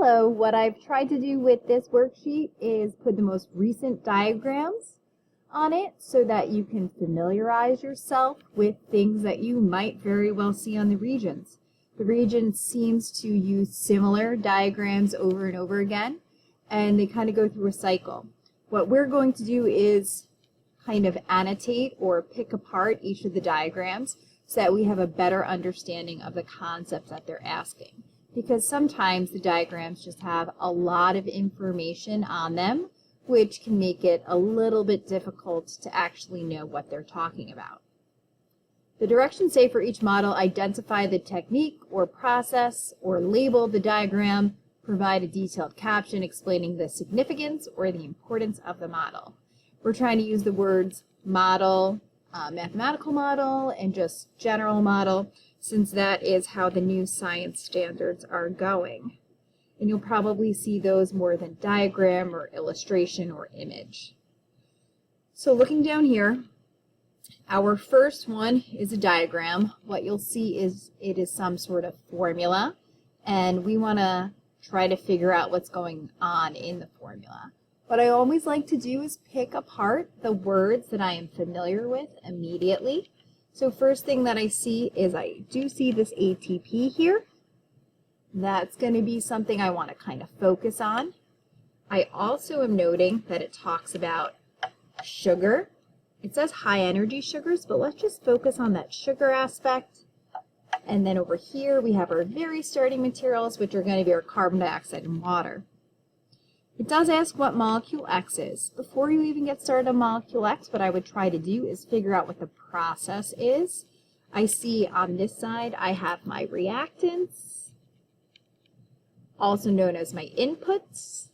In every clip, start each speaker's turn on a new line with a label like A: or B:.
A: Hello, what I've tried to do with this worksheet is put the most recent diagrams on it so that you can familiarize yourself with things that you might very well see on the regions. The region seems to use similar diagrams over and over again, and they kind of go through a cycle. What we're going to do is kind of annotate or pick apart each of the diagrams so that we have a better understanding of the concepts that they're asking. Because sometimes the diagrams just have a lot of information on them, which can make it a little bit difficult to actually know what they're talking about. The directions say for each model, identify the technique or process or label the diagram, provide a detailed caption explaining the significance or the importance of the model. We're trying to use the words model, mathematical model, and just general model, since that is how the new science standards are going. And you'll probably see those more than diagram or illustration or image. So looking down here, our first one is a diagram. What you'll see is it is some sort of formula, and we want to try to figure out what's going on in the formula. What I always like to do is pick apart the words that I am familiar with immediately. So first thing that I see is I do see this ATP here. That's going to be something I want to kind of focus on. I also am noting that it talks about sugar. It says high energy sugars, but let's just focus on that sugar aspect. And then over here we have our very starting materials, which are going to be our carbon dioxide and water. It does ask what molecule X is. Before you even get started on molecule X, what I would try to do is figure out what the process is. I see on this side I have my reactants, also known as my inputs.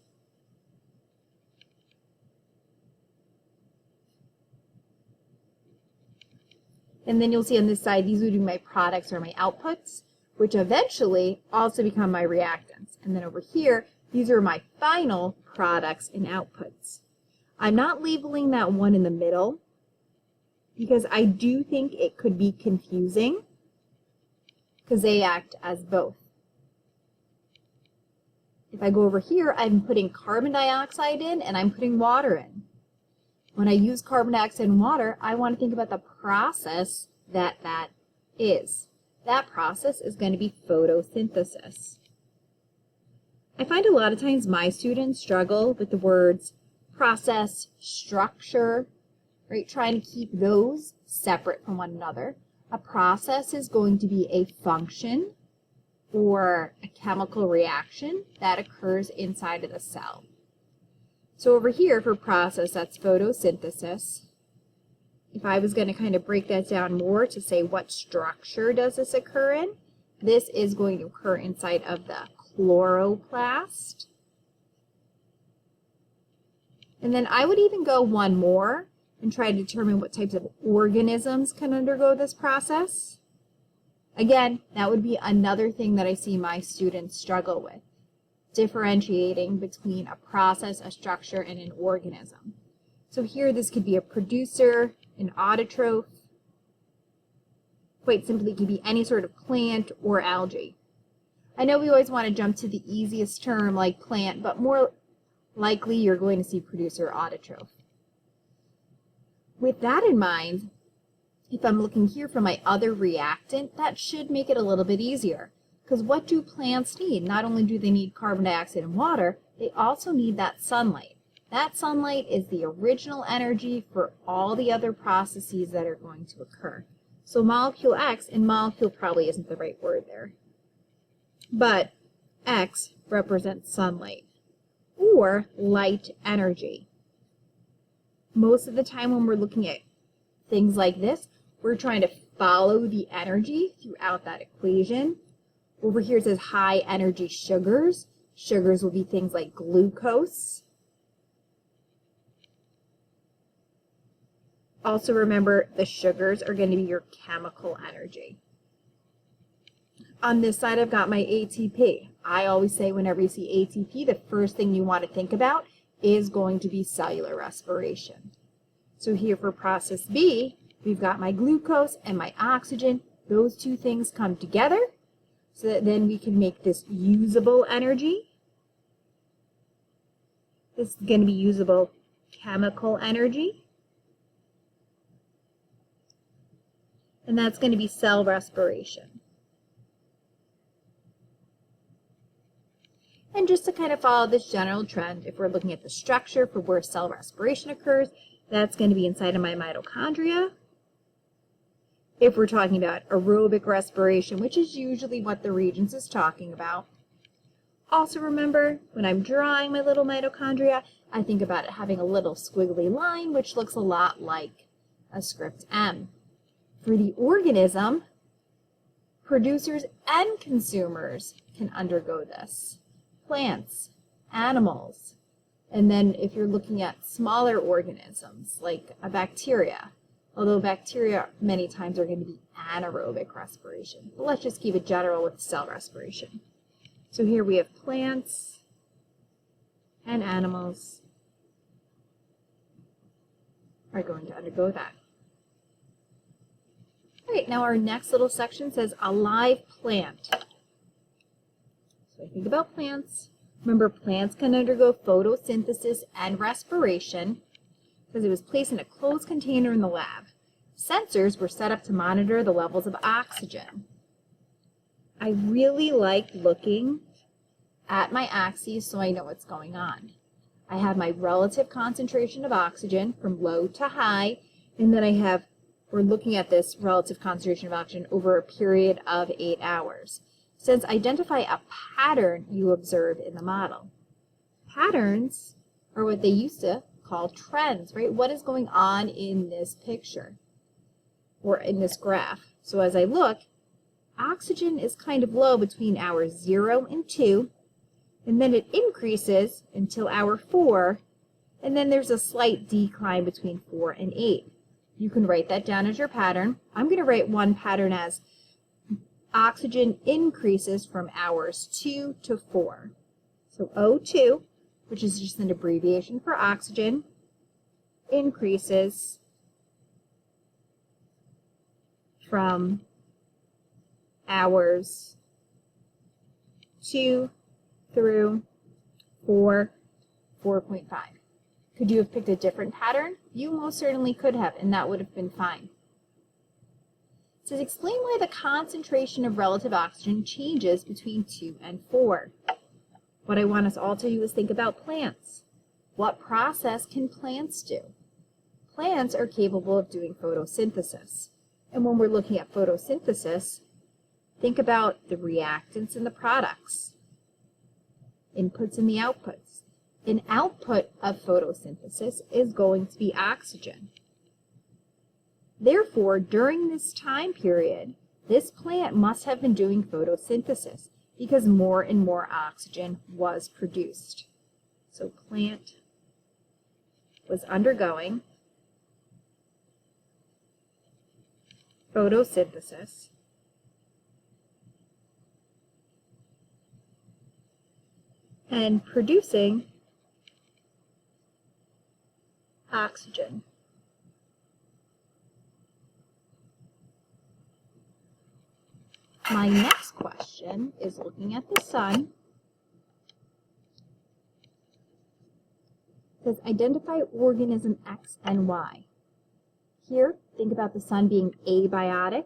A: And then you'll see on this side, these would be my products or my outputs, which eventually also become my reactants. And then over here, these are my final products and outputs. I'm not labeling that one in the middle because I do think it could be confusing because they act as both. If I go over here, I'm putting carbon dioxide in and I'm putting water in. When I use carbon dioxide and water, I want to think about the process that is. That process is going to be photosynthesis. I find a lot of times my students struggle with the words process, structure, right? Trying to keep those separate from one another. A process is going to be a function or a chemical reaction that occurs inside of the cell. So over here for process, that's photosynthesis. If I was going to kind of break that down more to say what structure does this occur in, this is going to occur inside of the chloroplast. And then I would even go one more and try to determine what types of organisms can undergo this process. Again, that would be another thing that I see my students struggle with, differentiating between a process, a structure, and an organism. So here this could be a producer, an autotroph. Quite simply, it could be any sort of plant or algae. I know we always want to jump to the easiest term like plant, but more likely you're going to see producer or autotroph. With that in mind, if I'm looking here for my other reactant, that should make it a little bit easier. Because what do plants need? Not only do they need carbon dioxide and water, they also need that sunlight. That sunlight is the original energy for all the other processes that are going to occur. So molecule X, and molecule probably isn't the right word there, but X represents sunlight or light energy. Most of the time when we're looking at things like this, we're trying to follow the energy throughout that equation. Over here it says high energy sugars. Sugars will be things like glucose. Also remember, the sugars are going to be your chemical energy. On this side, I've got my ATP. I always say whenever you see ATP, the first thing you want to think about is going to be cellular respiration. So here for process B, we've got my glucose and my oxygen. Those two things come together so that then we can make this usable energy. This is going to be usable chemical energy. And that's going to be cell respiration. And just to kind of follow this general trend, if we're looking at the structure for where cell respiration occurs, that's going to be inside of my mitochondria. If we're talking about aerobic respiration, which is usually what the Regents is talking about. Also remember, when I'm drawing my little mitochondria, I think about it having a little squiggly line, which looks a lot like a script M. For the organism, producers and consumers can undergo this. Plants, animals, and then if you're looking at smaller organisms like a bacteria, although bacteria many times are going to be anaerobic respiration. But let's just keep it general with cell respiration. So here we have plants and animals are going to undergo that. All right, now our next little section says a live plant. So I think about plants. Remember, plants can undergo photosynthesis and respiration because it was placed in a closed container in the lab. Sensors were set up to monitor the levels of oxygen. I really like looking at my axes so I know what's going on. I have my relative concentration of oxygen from low to high, and then we're looking at this relative concentration of oxygen over a period of 8 hours. Since identify a pattern you observe in the model. Patterns are what they used to call trends, right? What is going on in this picture or in this graph? So as I look, oxygen is kind of low between hours 0 and 2, and then it increases until hour 4, and then there's a slight decline between 4 and 8. You can write that down as your pattern. I'm going to write one pattern as oxygen increases from hours 2 to 4. So O2, which is just an abbreviation for oxygen, increases from hours 2 through 4.5. Could you have picked a different pattern? You most certainly could have, and that would have been fine. It says, explain why the concentration of relative oxygen changes between 2 and 4. What I want us all to do is think about plants. What process can plants do? Plants are capable of doing photosynthesis. And when we're looking at photosynthesis, think about the reactants and the products, inputs and the outputs. An output of photosynthesis is going to be oxygen. Therefore, during this time period, this plant must have been doing photosynthesis because more and more oxygen was produced. So plant was undergoing photosynthesis and producing oxygen. My next question is looking at the sun. It says identify organism X and Y. Here, think about the sun being abiotic.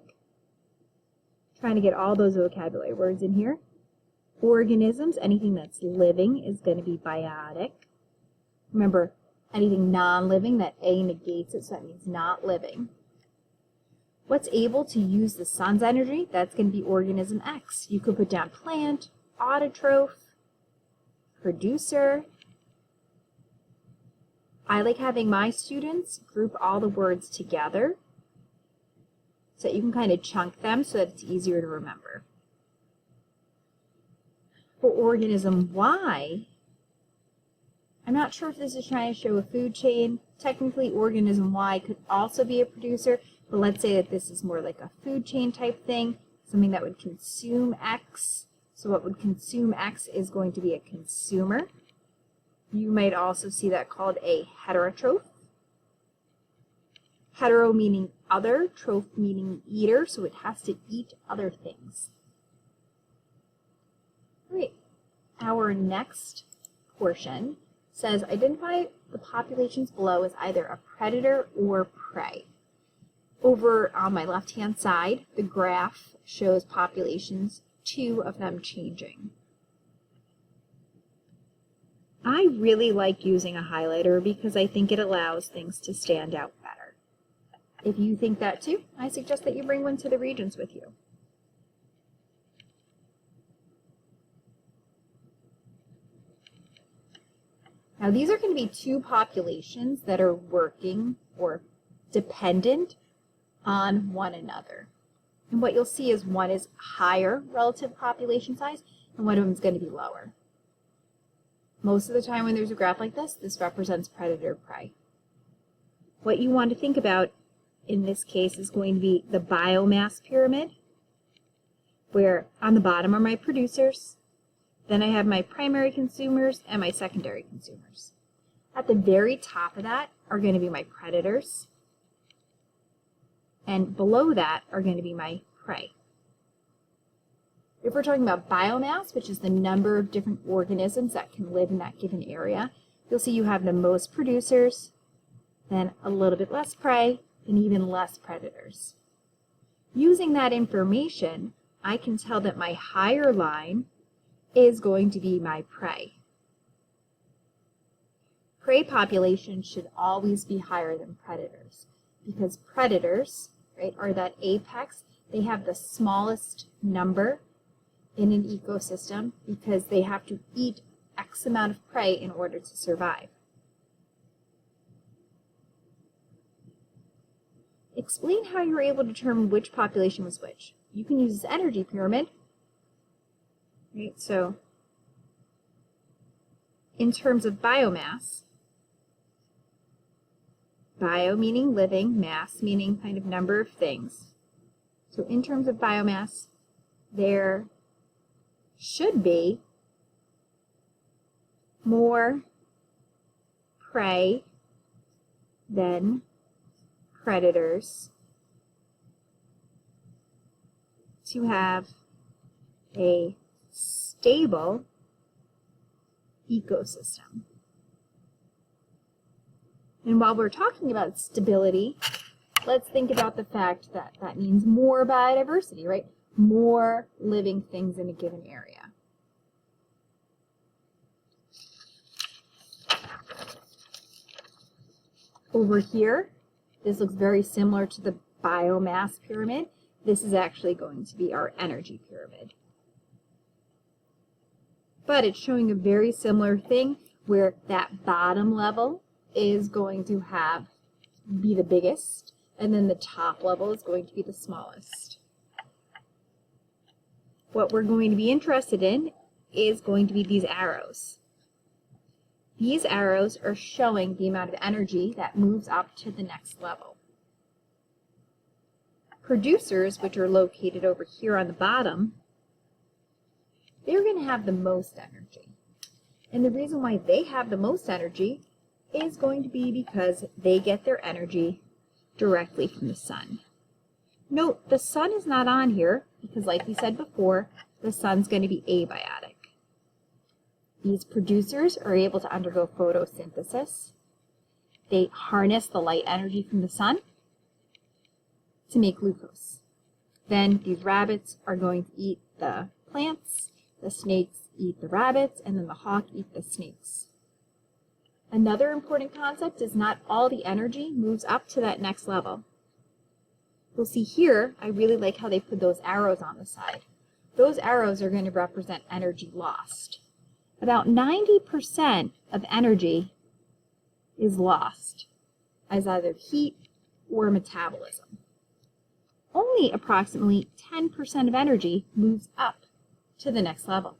A: Trying to get all those vocabulary words in here. Organisms, anything that's living is going to be biotic. Remember, anything non-living, that A negates it, so that means not living. What's able to use the sun's energy? That's going to be organism X. You could put down plant, autotroph, producer. I like having my students group all the words together so that you can kind of chunk them so that it's easier to remember. For organism Y, I'm not sure if this is trying to show a food chain. Technically, organism Y could also be a producer, but let's say that this is more like a food chain type thing, something that would consume X. So what would consume X is going to be a consumer. You might also see that called a heterotroph. Hetero meaning other, troph meaning eater, so it has to eat other things. Great. Our next portion says identify the populations below as either a predator or prey. Over on my left-hand side, the graph shows populations, 2 of them changing. I really like using a highlighter because I think it allows things to stand out better. If you think that too, I suggest that you bring one to the regions with you. Now these are going to be 2 populations that are working or dependent on one another. And what you'll see is one is higher relative population size and one of them is going to be lower. Most of the time when there's a graph like this represents predator-prey. What you want to think about in this case is going to be the biomass pyramid, where on the bottom are my producers, then I have my primary consumers and my secondary consumers. At the very top of that are going to be my predators, and below that are going to be my prey. If we're talking about biomass, which is the number of different organisms that can live in that given area, you'll see you have the most producers, then a little bit less prey, and even less predators. Using that information, I can tell that my higher line is going to be my prey. Prey population should always be higher than predators because predators, right, are that apex. They have the smallest number in an ecosystem because they have to eat X amount of prey in order to survive. Explain how you were able to determine which population was which. You can use this energy pyramid. Right, so in terms of biomass, bio meaning living, mass meaning kind of number of things. So in terms of biomass, there should be more prey than predators to have a stable ecosystem. And while we're talking about stability, let's think about the fact that that means more biodiversity, right? More living things in a given area. Over here, this looks very similar to the biomass pyramid. This is actually going to be our energy pyramid. But it's showing a very similar thing where that bottom level is going to be the biggest, and then the top level is going to be the smallest. What we're going to be interested in is going to be these arrows. These arrows are showing the amount of energy that moves up to the next level. Producers, which are located over here on the bottom, they're going to have the most energy. And the reason why they have the most energy is going to be because they get their energy directly from the sun. Note, the sun is not on here because, like we said before, the sun's going to be abiotic. These producers are able to undergo photosynthesis. They harness the light energy from the sun to make glucose. Then these rabbits are going to eat the plants, the snakes eat the rabbits, and then the hawk eat the snakes. Another important concept is not all the energy moves up to that next level. You'll see here, I really like how they put those arrows on the side. Those arrows are going to represent energy lost. About 90% of energy is lost as either heat or metabolism. Only approximately 10% of energy moves up to the next level.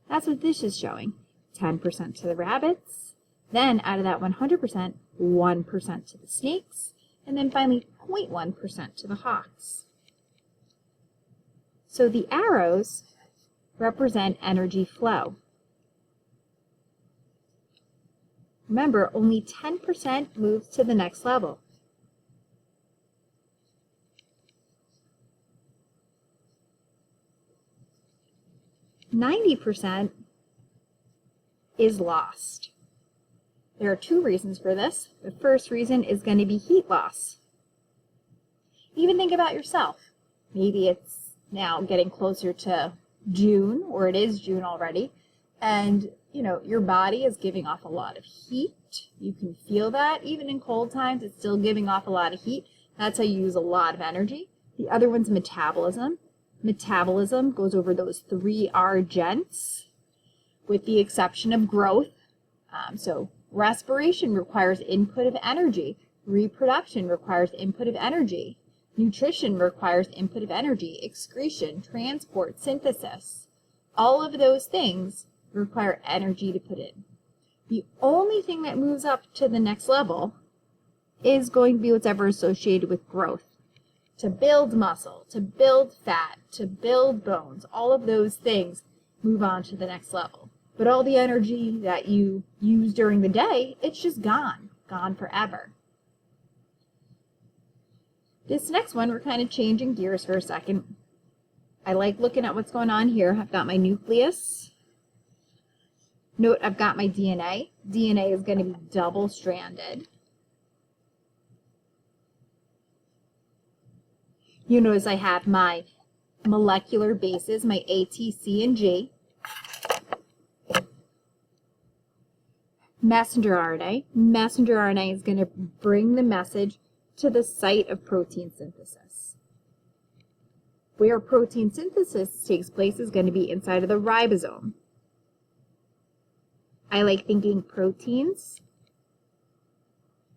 A: That's what this is showing. 10% to the rabbits, then out of that 100%, 1% to the snakes, and then finally 0.1% to the hawks. So the arrows represent energy flow. Remember, only 10% moves to the next level. %90 is lost. There are two reasons for this. The first reason is going to be heat loss. Even think about yourself. Maybe it's now getting closer to June, or it is June already, and your body is giving off a lot of heat. You can feel that. Even in cold times, it's still giving off a lot of heat. That's how you use a lot of energy. The other one's metabolism. Metabolism goes over those 3 R gents, with the exception of growth. So respiration requires input of energy. Reproduction requires input of energy. Nutrition requires input of energy. Excretion, transport, synthesis. All of those things require energy to put in. The only thing that moves up to the next level is going to be what's ever associated with growth. To build muscle, to build fat, to build bones, all of those things move on to the next level. But all the energy that you use during the day, it's just gone forever. This next one, we're kind of changing gears for a second. I like looking at what's going on here. I've got my nucleus. Note I've got my DNA. DNA is going to be double-stranded. You notice I have my molecular bases, my A, T, C, and G. Messenger RNA. Messenger RNA is going to bring the message to the site of protein synthesis. Where protein synthesis takes place is going to be inside of the ribosome. I like thinking proteins,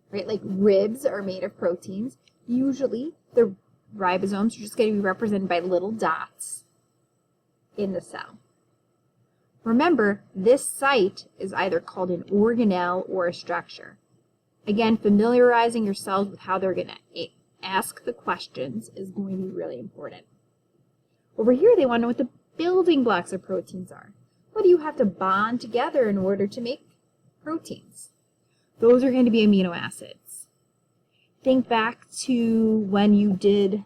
A: right? Like ribs are made of proteins. Usually the ribosomes are just going to be represented by little dots in the cell. Remember, this site is either called an organelle or a structure. Again, familiarizing yourselves with how they're going to ask the questions is going to be really important. Over here, they want to know what the building blocks of proteins are. What do you have to bond together in order to make proteins? Those are going to be amino acids. Think back to when you did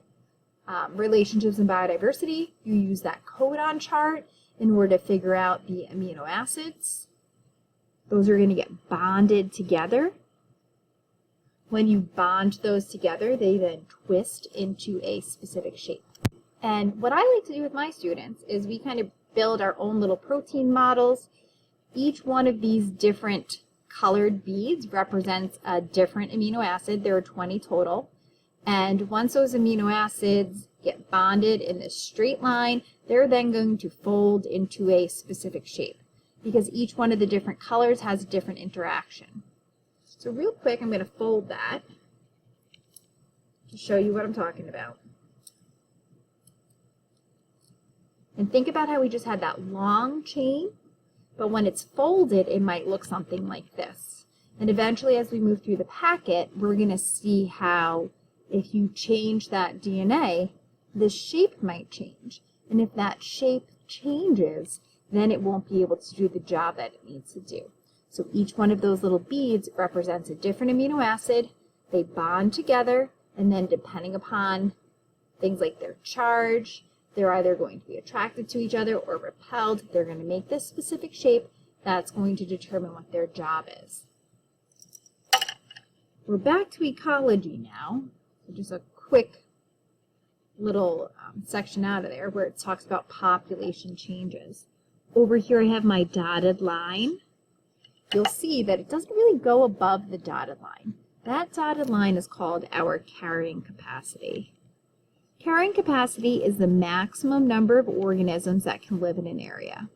A: relationships in biodiversity. You use that codon chart in order to figure out the amino acids. Those are going to get bonded together. When you bond those together, they then twist into a specific shape. And what I like to do with my students is we kind of build our own little protein models. Each one of these different colored beads represents a different amino acid. There are 20 total. And once those amino acids get bonded in this straight line, they're then going to fold into a specific shape because each one of the different colors has a different interaction. So real quick, I'm going to fold that to show you what I'm talking about. And think about how we just had that long chain, but when it's folded, it might look something like this. And eventually, as we move through the packet, we're going to see how if you change that DNA, the shape might change. And if that shape changes, then it won't be able to do the job that it needs to do. So each one of those little beads represents a different amino acid. They bond together, and then depending upon things like their charge, they're either going to be attracted to each other or repelled. They're going to make this specific shape that's going to determine what their job is. We're back to ecology now. So just a quick little section out of there where it talks about population changes. Over here I have my dotted line. You'll see that it doesn't really go above the dotted line. That dotted line is called our carrying capacity. Carrying capacity is the maximum number of organisms that can live in an area.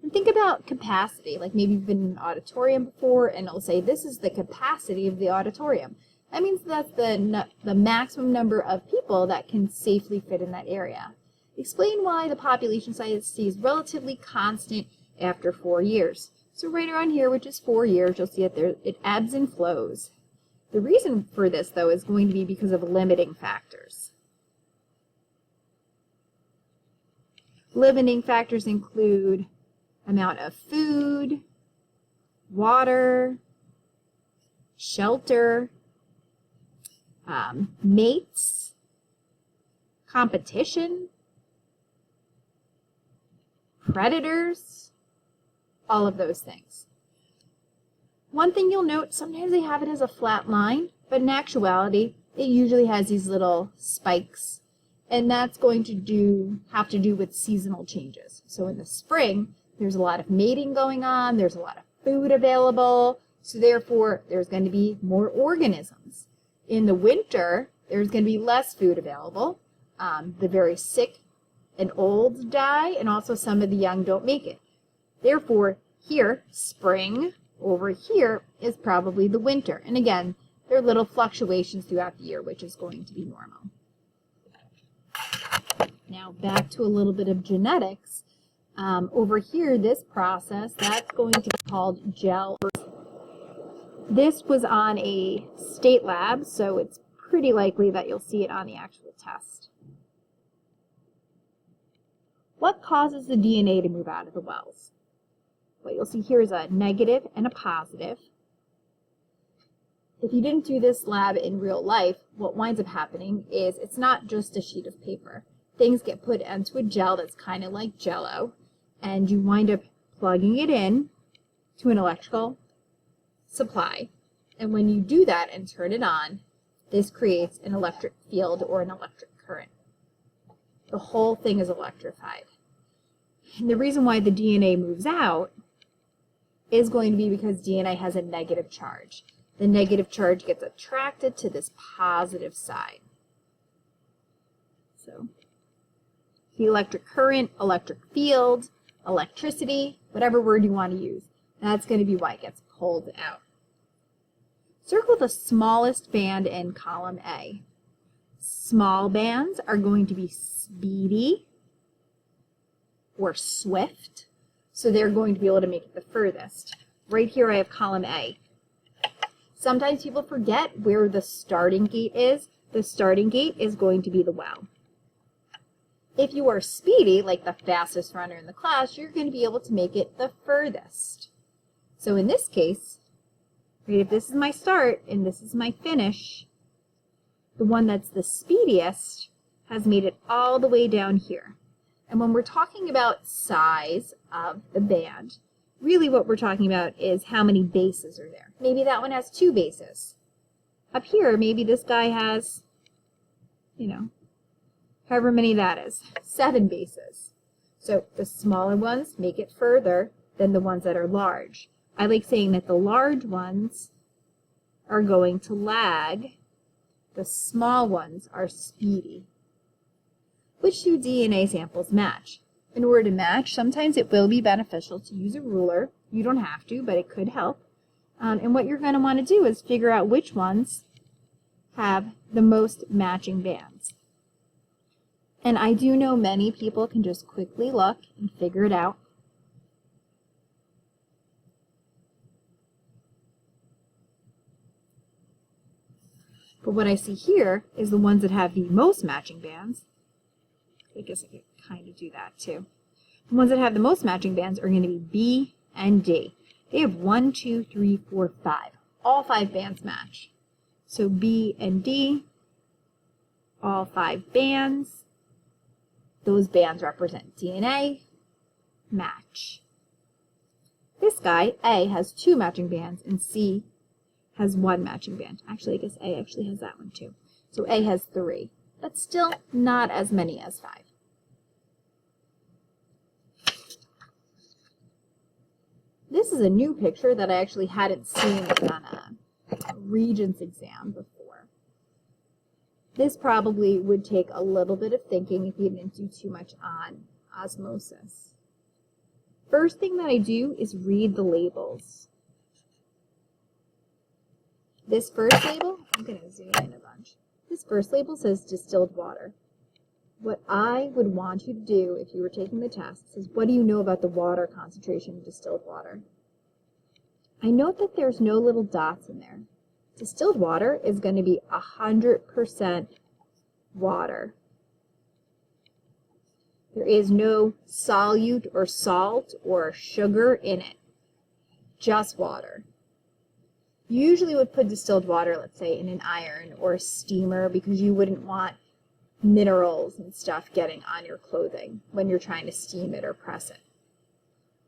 A: And think about capacity, like maybe you've been in an auditorium before and it'll say this is the capacity of the auditorium. That means that's the maximum number of people that can safely fit in that area. Explain why the population size stays relatively constant after 4 years. So right around here, which is 4 years, you'll see that it ebbs and flows. The reason for this, though, is going to be because of limiting factors. Limiting factors include amount of food, water, shelter, mates, competition, predators, all of those things. One thing you'll note, sometimes they have it as a flat line, but in actuality, it usually has these little spikes. And that's going to have to do with seasonal changes. So in the spring, there's a lot of mating going on, there's a lot of food available, so therefore there's going to be more organisms. In the winter, there's going to be less food available. The very sick and old die, and also some of the young don't make it. Therefore, here, spring, over here is probably the winter. And again, there are little fluctuations throughout the year, which is going to be normal. Now back to a little bit of genetics. Over here, this process, that's going to be called gel. This was on a state lab, so it's pretty likely that you'll see it on the actual test. What causes the DNA to move out of the wells? What you'll see here is a negative and a positive. If you didn't do this lab in real life, what winds up happening is it's not just a sheet of paper. Things get put into a gel that's kind of like Jell-O, and you wind up plugging it in to an electrical supply. And when you do that and turn it on, this creates an electric field or an electric current. The whole thing is electrified. And the reason why the DNA moves out is going to be because DNA has a negative charge. The negative charge gets attracted to this positive side. So the electric current, electric field, electricity, whatever word you want to use, that's going to be why it gets pulled out. Circle the smallest band in column A. Small bands are going to be speedy or swift, so they're going to be able to make it the furthest. Right here I have column A. Sometimes people forget where the starting gate is. The starting gate is going to be the well. If you are speedy, like the fastest runner in the class, you're going to be able to make it the furthest. So in this case, right, if this is my start and this is my finish, the one that's the speediest has made it all the way down here. And when we're talking about size of the band, really what we're talking about is how many bases are there. Maybe that one has 2 bases. Up here, maybe this guy has, however many that is, 7 bases. So the smaller ones make it further than the ones that are large. I like saying that the large ones are going to lag. The small ones are speedy. Which 2 DNA samples match? In order to match, sometimes it will be beneficial to use a ruler. You don't have to, but it could help. And what you're going to want to do is figure out which ones have the most matching bands. And I do know many people can just quickly look and figure it out. But what I see here is the ones that have the most matching bands. I guess I could kind of do that too. The ones that have the most matching bands are going to be B and D. They have 1, 2, 3, 4, 5. All 5 bands match. So B and D, all 5 bands. Those bands represent DNA, match. This guy, A, has 2 matching bands, and C has 1 matching band. Actually, I guess A actually has that one too. So A has 3. That's still not as many as 5. This is a new picture that I actually hadn't seen on a Regents exam before. This probably would take a little bit of thinking if you didn't do too much on osmosis. First thing that I do is read the labels. This first label, I'm going to zoom in a bunch. This first label says distilled water. What I would want you to do if you were taking the test is, what do you know about the water concentration in distilled water? I note that there's no little dots in there. Distilled water is going to be 100% water. There is no solute or salt or sugar in it, just water. You usually would put distilled water, let's say, in an iron or a steamer because you wouldn't want minerals and stuff getting on your clothing when you're trying to steam it or press it.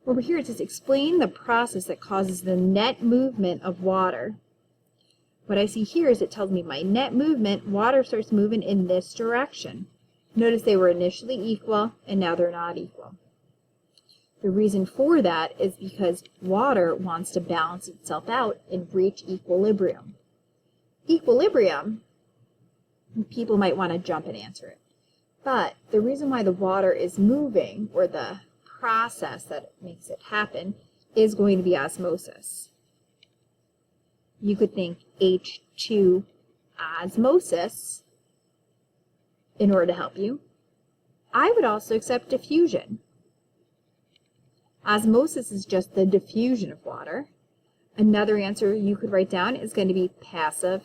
A: Over here it says explain the process that causes the net movement of water. What I see here is it tells me my net movement, water starts moving in this direction. Notice they were initially equal and now they're not equal. The reason for that is because water wants to balance itself out and reach equilibrium. Equilibrium, people might want to jump and answer it. But the reason why the water is moving, or the process that makes it happen, is going to be osmosis. You could think H2 osmosis in order to help you. I would also accept diffusion. Osmosis is just the diffusion of water. Another answer you could write down is going to be passive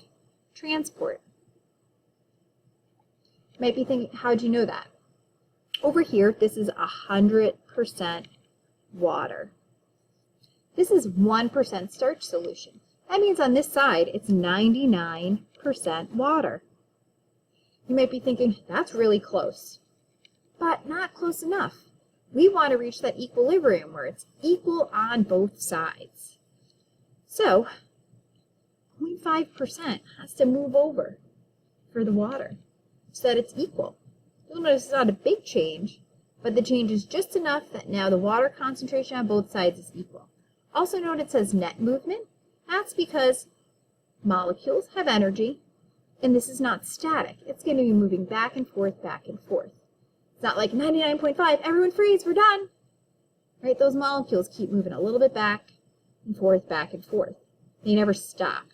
A: transport. You might be thinking, how'd you know that? Over here, this is 100% water. This is 1% starch solution. That means on this side, it's 99% water. You might be thinking, that's really close, but not close enough. We want to reach that equilibrium where it's equal on both sides. So, 0.5% has to move over for the water so that it's equal. You'll notice it's not a big change, but the change is just enough that now the water concentration on both sides is equal. Also note it says net movement. That's because molecules have energy, and this is not static. It's going to be moving back and forth, back and forth. It's not like 99.5, everyone freeze, we're done. Right? Those molecules keep moving a little bit back and forth, back and forth. They never stop.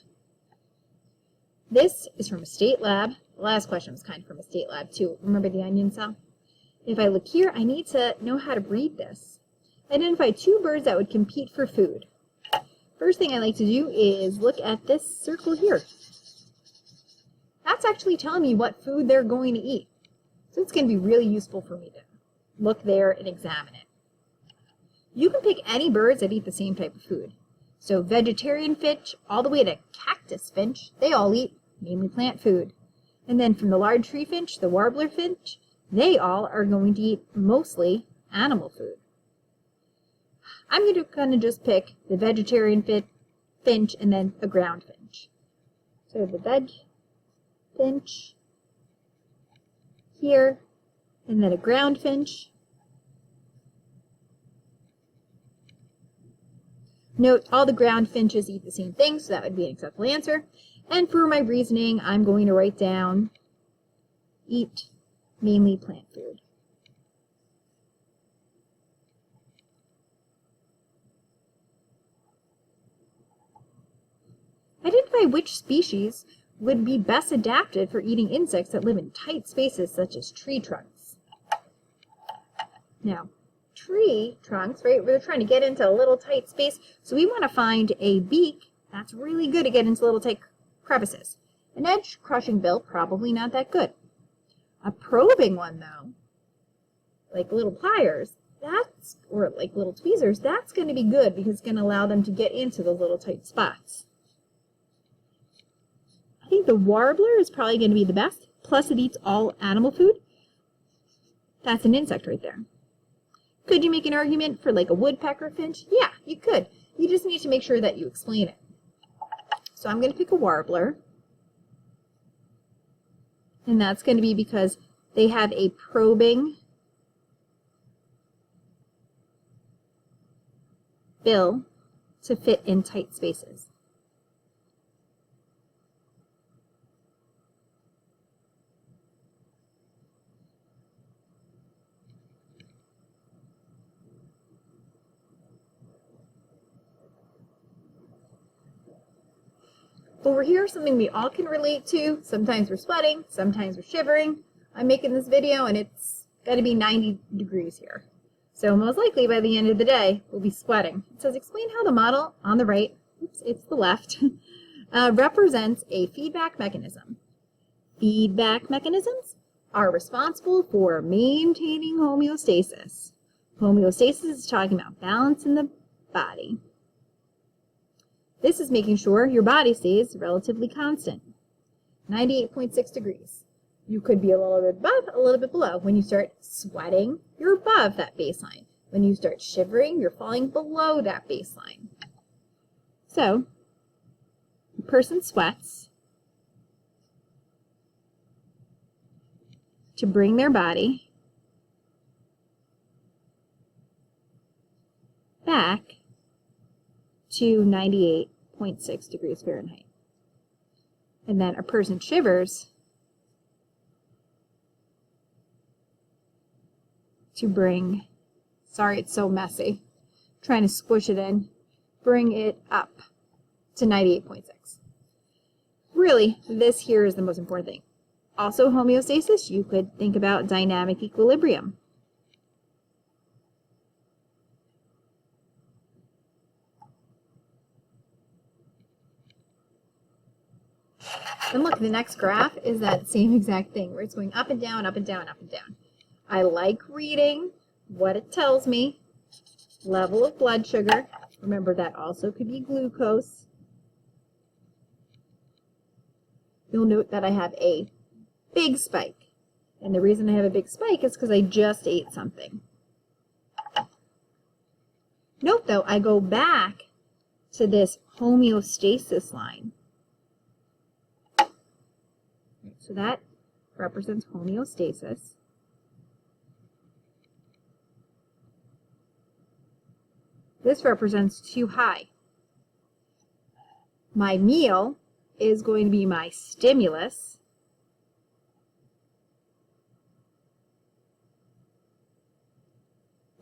A: This is from a state lab. The last question was kind of from a state lab too. Remember the onion cell? If I look here, I need to know how to breed this. Identify two birds that would compete for food. First thing I like to do is look at this circle here. That's actually telling me what food they're going to eat. So it's going to be really useful for me to look there and examine it. You can pick any birds that eat the same type of food. So vegetarian finch all the way to cactus finch, they all eat mainly plant food. And then from the large tree finch, the warbler finch, they all are going to eat mostly animal food. I'm going to just pick the vegetarian finch and then a ground finch. So the veg finch here, and then a ground finch. Note all the ground finches eat the same thing, so that would be an acceptable answer. And for my reasoning, I'm going to write down eat mainly plant food. Identify which species would be best adapted for eating insects that live in tight spaces such as tree trunks. Now, tree trunks, right, we're trying to get into a little tight space, so we want to find a beak that's really good to get into little tight crevices. An edge-crushing bill, probably not that good. A probing one, though, like little pliers, or like little tweezers, that's going to be good because it's going to allow them to get into those little tight spots. I think the warbler is probably going to be the best, plus it eats all animal food. That's an insect right there. Could you make an argument for like a woodpecker finch? Yeah, you could. You just need to make sure that you explain it. So I'm going to pick a warbler. And that's going to be because they have a probing bill to fit in tight spaces. Over here, something we all can relate to. Sometimes we're sweating, sometimes we're shivering. I'm making this video and it's got to be 90 degrees here. So most likely by the end of the day, we'll be sweating. It says, explain how the model on the right, oops, it's the left, represents a feedback mechanism. Feedback mechanisms are responsible for maintaining homeostasis. Homeostasis is talking about balance in the body. This is making sure your body stays relatively constant. 98.6 degrees. You could be a little bit above, a little bit below. When you start sweating, you're above that baseline. When you start shivering, you're falling below that baseline. So, a person sweats to bring their body back to 98.6 degrees Fahrenheit. And then a person shivers to bring, sorry it's so messy, trying to squish it in, bring it up to 98.6. Really, this here is the most important thing. Also homeostasis, you could think about dynamic equilibrium. And look, the next graph is that same exact thing, where it's going up and down, up and down, up and down. I like reading what it tells me. Level of blood sugar. Remember, that also could be glucose. You'll note that I have a big spike. And the reason I have a big spike is because I just ate something. Note, though, I go back to this homeostasis line. So that represents homeostasis. This represents too high. My meal is going to be my stimulus.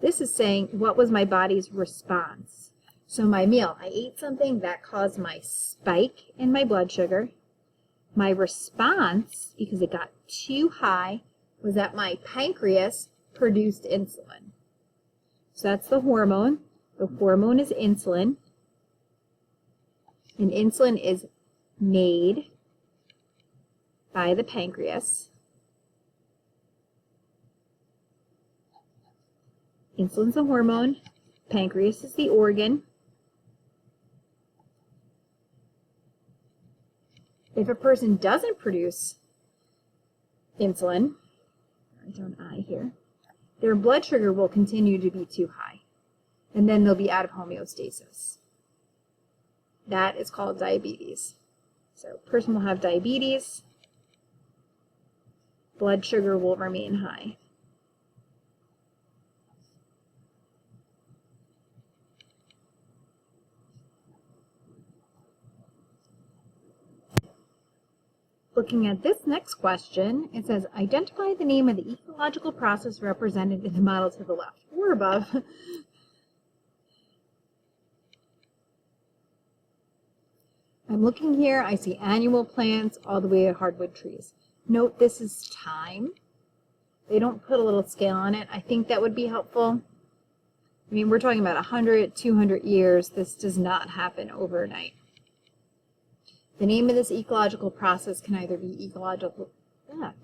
A: This is saying what was my body's response. So my meal, I ate something that caused my spike in my blood sugar. My response, because it got too high, was that my pancreas produced insulin. So that's the hormone. The hormone is insulin. And insulin is made by the pancreas. Insulin's the hormone. Pancreas is the organ. If a person doesn't produce insulin, write down I here, their blood sugar will continue to be too high. And then they'll be out of homeostasis. That is called diabetes. So a person will have diabetes, blood sugar will remain high. Looking at this next question, it says, identify the name of the ecological process represented in the model to the left or above. I'm looking here, I see annual plants all the way to hardwood trees. Note this is time. They don't put a little scale on it. I think that would be helpful. I mean, we're talking about 100, 200 years. This does not happen overnight. The name of this ecological process can either be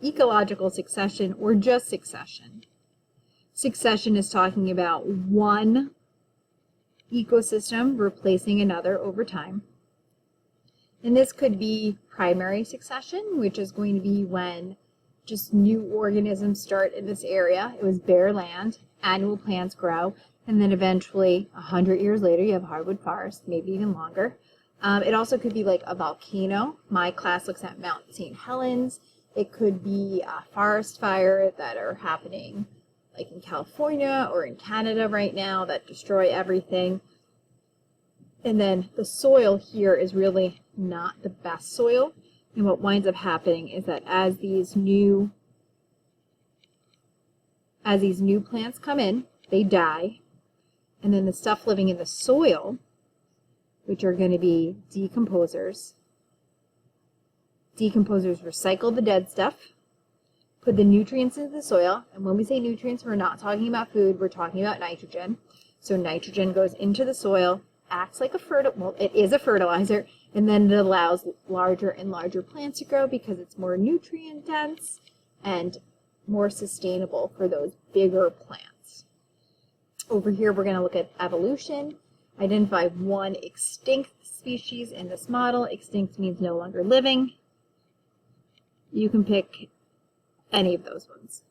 A: ecological succession or just succession. Succession is talking about one ecosystem replacing another over time. And this could be primary succession, which is going to be when just new organisms start in this area. It was bare land, annual plants grow, and then eventually, 100 years later, you have hardwood forest, maybe even longer. It also could be like a volcano. My class looks at Mount St. Helens. It could be a forest fire that are happening like in California or in Canada right now that destroy everything. And then the soil here is really not the best soil. And what winds up happening is that as these new plants come in, they die. And then the stuff living in the soil, which are going to be decomposers. Decomposers recycle the dead stuff, put the nutrients into the soil. And when we say nutrients, we're not talking about food, we're talking about nitrogen. So nitrogen goes into the soil, acts like it is a fertilizer, and then it allows larger and larger plants to grow because it's more nutrient dense and more sustainable for those bigger plants. Over here, we're going to look at evolution. Identify one extinct species in this model. Extinct means no longer living. You can pick any of those ones.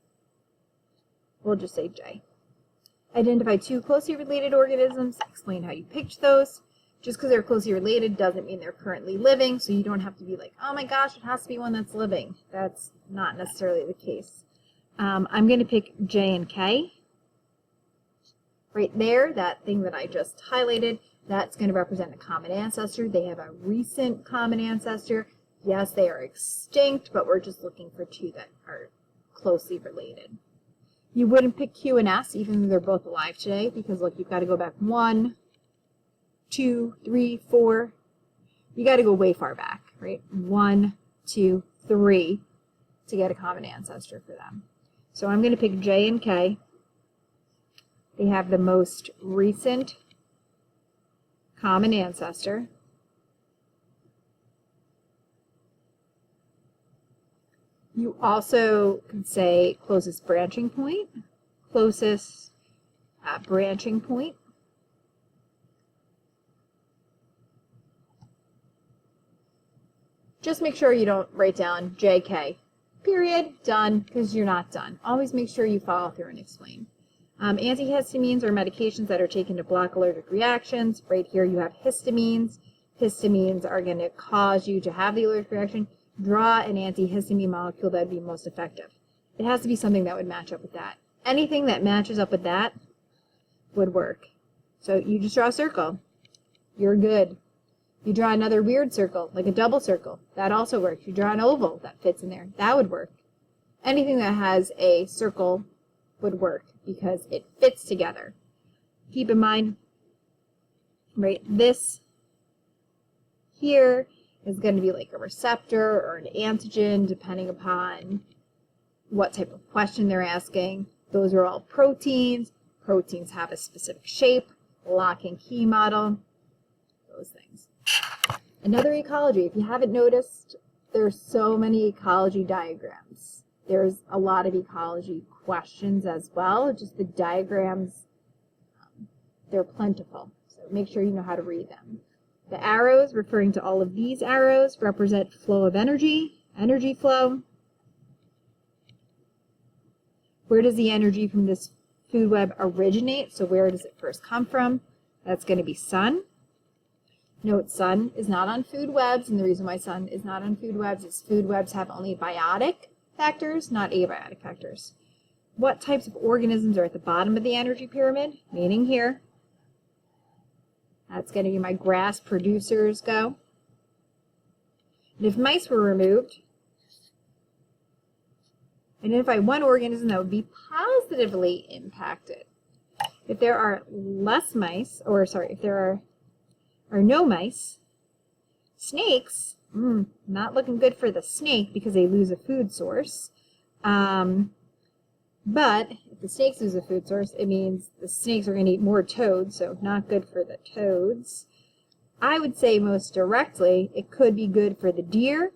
A: We'll just say J. Identify 2 closely related organisms. Explain how you picked those. Just because they're closely related doesn't mean they're currently living, so you don't have to be like, oh my gosh, it has to be one that's living. That's not necessarily the case. I'm going to pick J and K. Right there, that thing that I just highlighted, that's going to represent a common ancestor. They have a recent common ancestor. Yes, they are extinct, but we're just looking for 2 that are closely related. You wouldn't pick Q and S, even though they're both alive today, because look, you've got to go back 1, 2, 3, 4. You got to go way far back, right? 1, 2, 3 to get a common ancestor for them. So I'm going to pick J and K. They have the most recent common ancestor. You also can say closest branching point, closest branching point. Just make sure you don't write down JK, period, done, because you're not done. Always make sure you follow through and explain. Antihistamines are medications that are taken to block allergic reactions. Right here you have histamines. Histamines are going to cause you to have the allergic reaction. Draw an antihistamine molecule that would be most effective. It has to be something that would match up with that. Anything that matches up with that would work. So you just draw a circle. You're good. You draw another weird circle, like a double circle. That also works. You draw an oval that fits in there. That would work. Anything that has a circle would work because it fits together. Keep in mind, right, this here is going to be like a receptor or an antigen, depending upon what type of question they're asking. Those are all proteins. Proteins have a specific shape, lock and key model, those things. Another ecology. If you haven't noticed, there's so many ecology diagrams. There's a lot of ecology questions as well. Just the diagrams, they're plentiful. So make sure you know how to read them. The arrows, referring to all of these arrows, represent flow of energy, energy flow. Where does the energy from this food web originate? So where does it first come from? That's going to be sun. Note, sun is not on food webs, and the reason why sun is not on food webs is food webs have only biotic factors, not abiotic factors. What types of organisms are at the bottom of the energy pyramid? Meaning here. That's going to be my grass producers go. And if mice were removed, identify one organism that would be positively impacted. If there are less mice, or sorry, if there are no mice, snakes, not looking good for the snake because they lose a food source. But if the snakes lose a food source, it means the snakes are going to eat more toads, so not good for the toads. I would say most directly, it could be good for the deer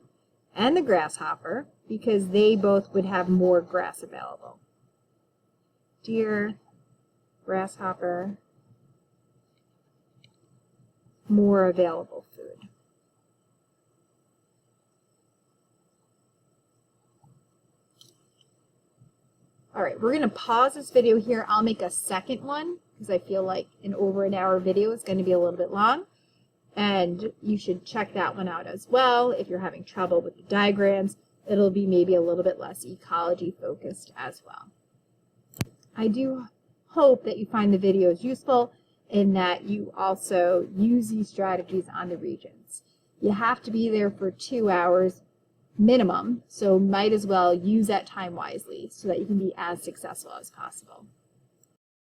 A: and the grasshopper because they both would have more grass available. Deer, grasshopper, more available food. All right, we're going to pause this video here. I'll make a second one because I feel like an over an hour video is going to be a little bit long. And you should check that one out as well. If you're having trouble with the diagrams, it'll be maybe a little bit less ecology focused as well. I do hope that you find the videos useful and that you also use these strategies on the regions. You have to be there for 2 hours minimum, so might as well use that time wisely so that you can be as successful as possible.